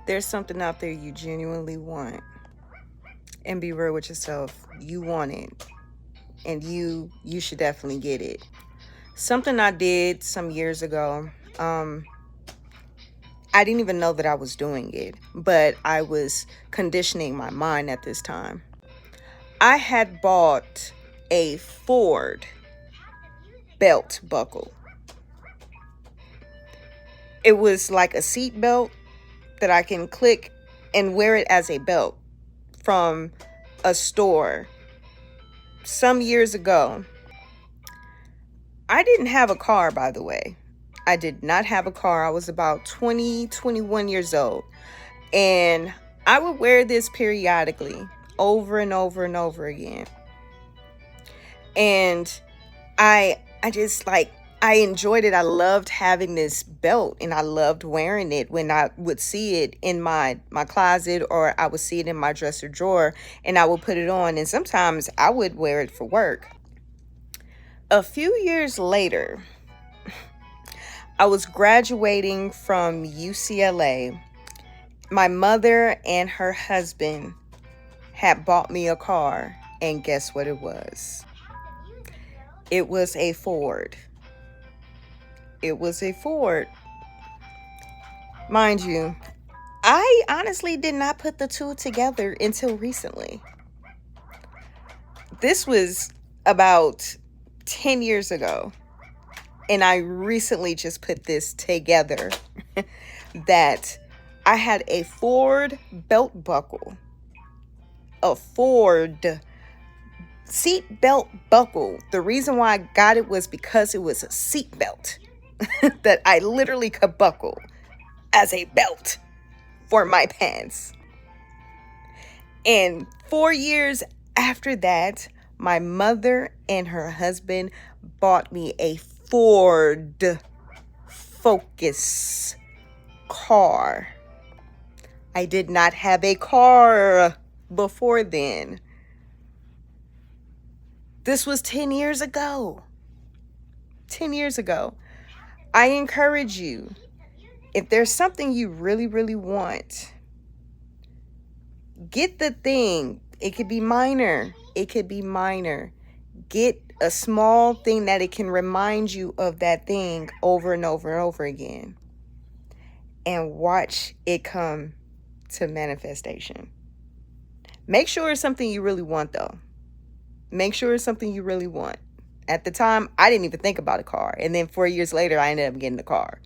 there's something out there you genuinely want, and be real with yourself, you want it, and you should definitely get it. Something I did some years ago, I didn't even know that I was doing it, but I was conditioning my mind at this time. I had bought a Ford belt buckle. It was like a seat belt that I can click and wear it as a belt from a store some years ago. I didn't have a car, by the way. I did not have a car. I was about 20, 21 years old. And I would wear this periodically, over and over and over again. And I just like, I enjoyed it. I loved having this belt, and I loved wearing it when I would see it in my closet, or I would see it in my dresser drawer, and I would put it on, and sometimes I would wear it for work. A few years later, I was graduating from UCLA. My mother and her husband had bought me a car, and guess what it was? It was a Ford. It was a Ford. Mind you, I honestly did not put the two together until recently. This was about 10 years ago, and I recently just put this together that I had a Ford belt buckle, a Ford seat belt buckle. The reason why I got it was because it was a seat belt that I literally could buckle as a belt for my pants. And 4 years after that, my mother and her husband bought me a Ford Focus car. I did not have a car before then. This was 10 years ago. 10 years ago. I encourage you, if there's something you really, really want, get the thing. It could be minor. It could be minor. Get a small thing that it can remind you of that thing over and over and over again. And watch it come to manifestation. Make sure it's something you really want, though. Make sure it's something you really want. At the time, I didn't even think about a car. And then 4 years later, I ended up getting a car.